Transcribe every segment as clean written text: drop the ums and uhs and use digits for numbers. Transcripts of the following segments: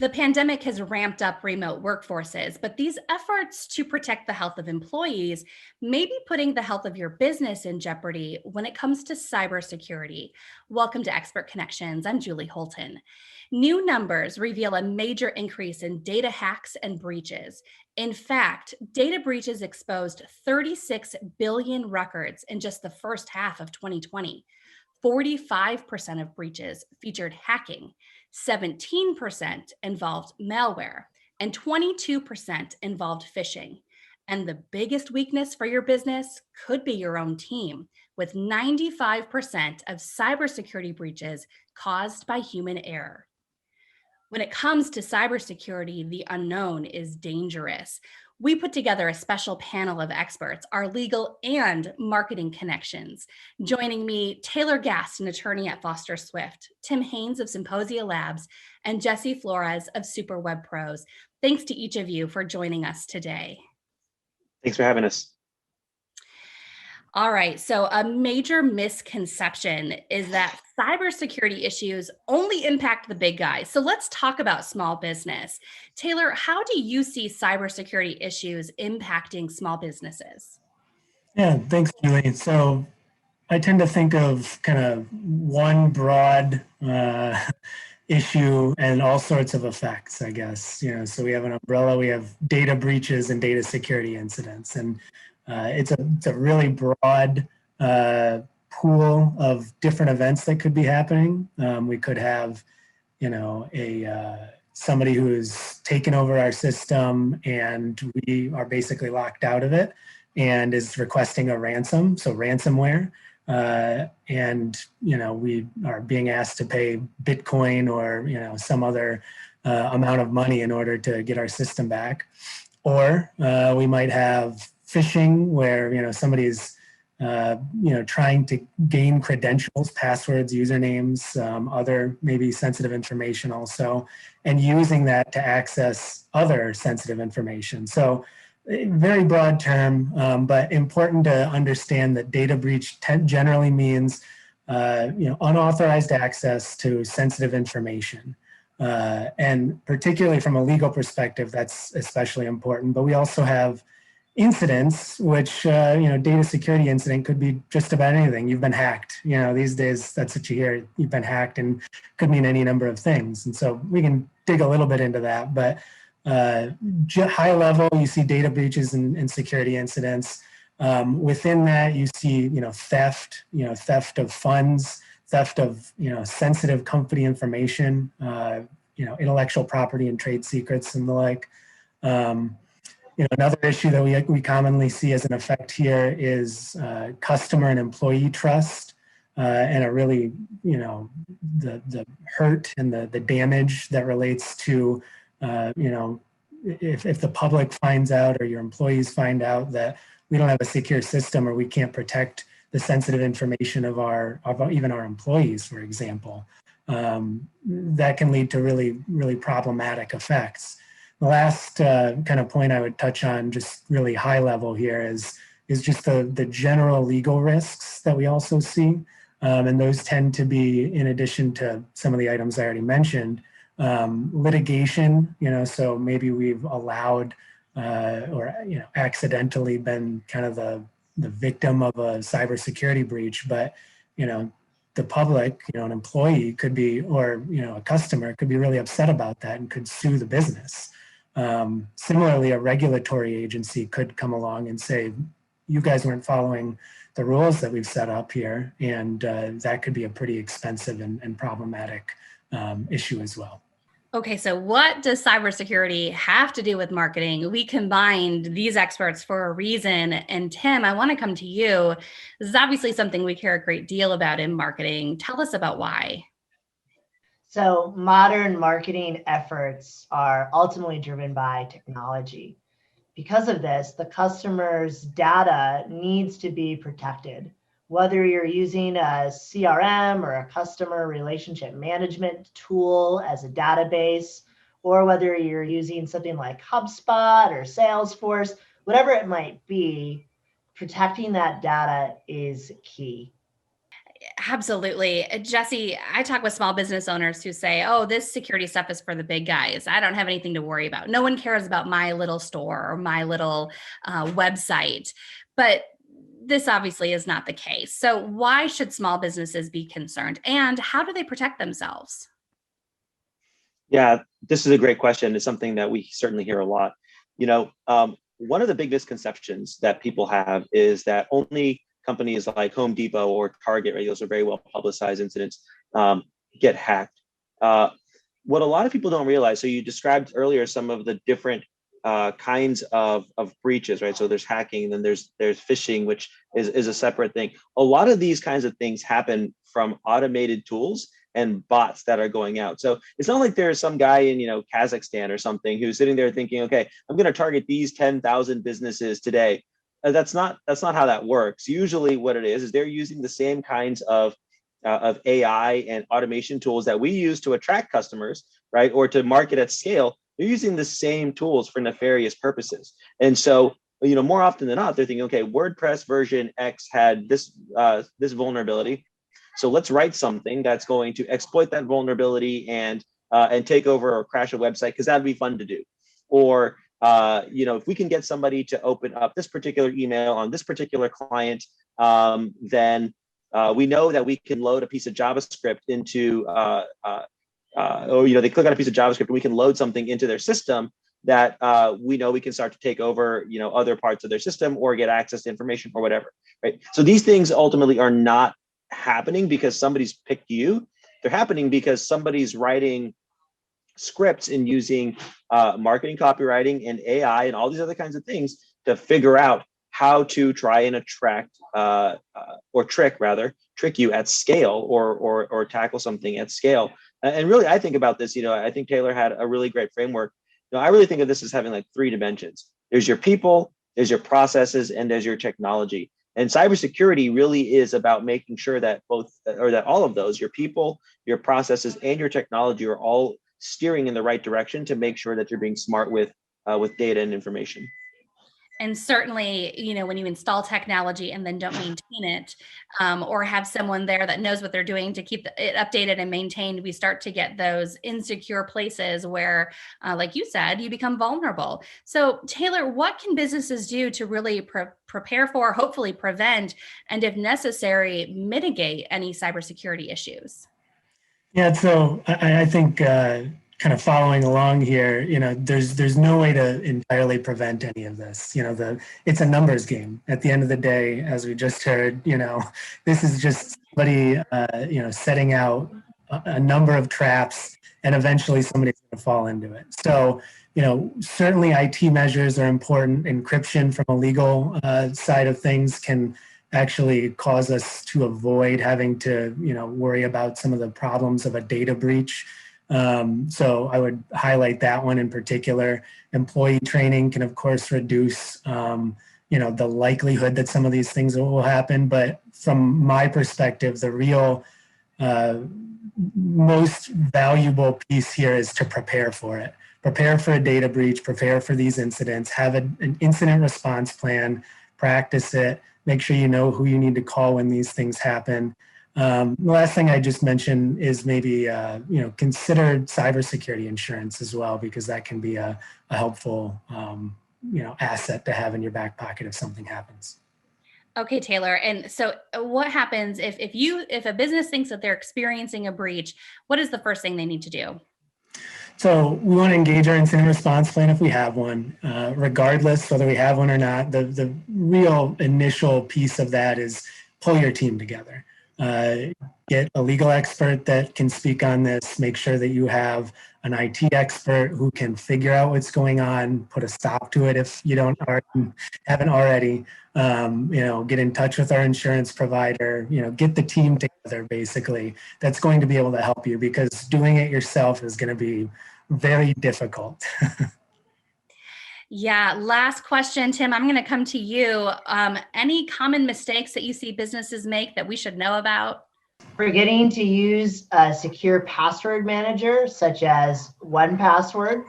The pandemic has ramped up remote workforces, but these efforts to protect the health of employees may be putting the health of your business in jeopardy when it comes to cybersecurity. Welcome to Expert Connections. I'm Julie Holton. New numbers reveal a major increase in data hacks and breaches. In fact, data breaches exposed 36 billion records in just the first half of 2020. 45% of breaches featured hacking, 17% involved malware, and 22% involved phishing. And the biggest weakness for your business could be your own team, with 95% of cybersecurity breaches caused by human error. When it comes to cybersecurity, the unknown is dangerous. We put together a special panel of experts, our legal and marketing connections. Joining me, Taylor Gast, an attorney at Foster Swift, Tim Haynes of Symposia Labs, and Jesse Flores of SuperWebPros. Thanks to each of you for joining us today. Thanks for having us. All right, so a major misconception is that cybersecurity issues only impact the big guys. So let's talk about small business. Taylor, how do you see cybersecurity issues impacting small businesses? Yeah, thanks, Julie. So I tend to think of kind of one broad issue and all sorts of effects, I guess. So we have an umbrella, we have data breaches and data security incidents. And it's a really broad pool of different events that could be happening. We could have, somebody who has taken over our system and we are basically locked out of it and is requesting a ransom, so ransomware. And we are being asked to pay Bitcoin or some other amount of money in order to get our system back. Or we might have phishing, where somebody's trying to gain credentials, passwords, usernames, other maybe sensitive information also, and using that to access other sensitive information. So very broad term, but important to understand that data breach generally means unauthorized access to sensitive information. And particularly from a legal perspective, that's especially important. But we also have incidents, which, data security incident could be just about anything. You've been hacked. These days, that's what you hear. You've been hacked, and could mean any number of things. And so we can dig a little bit into that. But high level, you see data breaches and security incidents. Within that, you see, theft, theft of funds, theft of, sensitive company information, intellectual property and trade secrets and the like. Another issue that we commonly see as an effect here is customer and employee trust, and a really, the hurt and the damage that relates to, if the public finds out or your employees find out that we don't have a secure system or we can't protect the sensitive information of even our employees, for example, that can lead to really, really problematic effects. The last kind of point I would touch on, just really high level here, is just the general legal risks that we also see. And those tend to be, in addition to some of the items I already mentioned, litigation, so maybe we've allowed or accidentally been kind of the victim of a cybersecurity breach, but the public, an employee could be, or a customer could be really upset about that and could sue the business. Similarly, a regulatory agency could come along and say, you guys weren't following the rules that we've set up here, and that could be a pretty expensive and problematic issue as well. Okay, so what does cybersecurity have to do with marketing? We combined these experts for a reason. And Tim, I want to come to you. This is obviously something we care a great deal about in marketing. Tell us about why. So modern marketing efforts are ultimately driven by technology. Because of this, the customer's data needs to be protected. Whether you're using a CRM or a customer relationship management tool as a database, or whether you're using something like HubSpot or Salesforce, whatever it might be, protecting that data is key. Absolutely. Jesse, I talk with small business owners who say, oh, this security stuff is for the big guys. I don't have anything to worry about. No one cares about my little store or my little website. But this obviously is not the case. So why should small businesses be concerned? And how do they protect themselves? Yeah, this is a great question. It's something that we certainly hear a lot. You know, one of the big misconceptions that people have is that only companies like Home Depot or Target, right, those are very well publicized incidents, get hacked. What a lot of people don't realize, so you described earlier some of the different kinds of breaches, right? So there's hacking, and then there's phishing, which is a separate thing. A lot of these kinds of things happen from automated tools and bots that are going out. So it's not like there's some guy in, Kazakhstan or something who's sitting there thinking, okay, I'm going to target these 10,000 businesses today. That's not how that works. Usually what it is they're using the same kinds of AI and automation tools that we use to attract customers, right? Or to market at scale. They're using the same tools for nefarious purposes. And so, more often than not, they're thinking, okay, WordPress version X had this vulnerability. So let's write something that's going to exploit that vulnerability and take over or crash a website, because that'd be fun to do. Or if we can get somebody to open up this particular email on this particular client, then we know that we can load a piece of JavaScript into, or they click on a piece of JavaScript and we can load something into their system that we know we can start to take over, other parts of their system or get access to information or whatever, right? So these things ultimately are not happening because somebody's picked you. They're happening because somebody's writing scripts and using marketing copywriting and AI and all these other kinds of things to figure out how to try and attract or trick you at scale or tackle something at scale. And really, I think about this, I think Taylor had a really great framework. I really think of this as having like 3 dimensions. There's your people, there's your processes, and there's your technology. And cybersecurity really is about making sure that that all of those, your people, your processes, and your technology are all steering in the right direction to make sure that you're being smart with data and information. And certainly, when you install technology and then don't maintain it, or have someone there that knows what they're doing to keep it updated and maintained, we start to get those insecure places where, like you said, you become vulnerable. So, Taylor, what can businesses do to really prepare for, hopefully prevent, and if necessary, mitigate any cybersecurity issues? Yeah, so I think kind of following along here, there's no way to entirely prevent any of this. It's a numbers game. At the end of the day, as we just heard, this is just somebody, setting out a number of traps, and eventually somebody's going to fall into it. So, certainly IT measures are important. Encryption from a legal side of things can actually cause us to avoid having to, worry about some of the problems of a data breach. So I would highlight that one in particular. Employee training can, of course, reduce, the likelihood that some of these things will happen. But from my perspective, the real most valuable piece here is to prepare for it. Prepare for a data breach, prepare for these incidents, have an incident response plan, practice it, make sure you know who you need to call when these things happen. The last thing I just mentioned is maybe, consider cybersecurity insurance as well, because that can be a helpful, asset to have in your back pocket if something happens. Okay, Taylor. And so what happens if a business thinks that they're experiencing a breach? What is the first thing they need to do? So we want to engage our incident response plan if we have one, regardless whether we have one or not. The real initial piece of that is pull your team together. Get a legal expert that can speak on this. Make sure that you have an IT expert who can figure out what's going on, put a stop to it if you haven't already. Get in touch with our insurance provider. Get the team together. Basically, that's going to be able to help you, because doing it yourself is going to be very difficult. Yeah. Last question, Tim. I'm going to come to you. Any common mistakes that you see businesses make that we should know about? Forgetting to use a secure password manager, such as 1Password,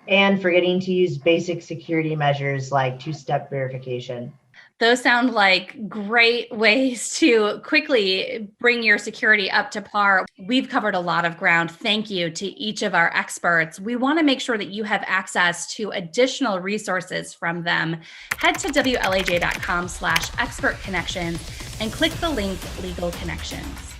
and forgetting to use basic security measures like 2-step verification. Those sound like great ways to quickly bring your security up to par. We've covered a lot of ground. Thank you to each of our experts. We want to make sure that you have access to additional resources from them. Head to WLAJ.com/expertconnections and click the link Legal Connections.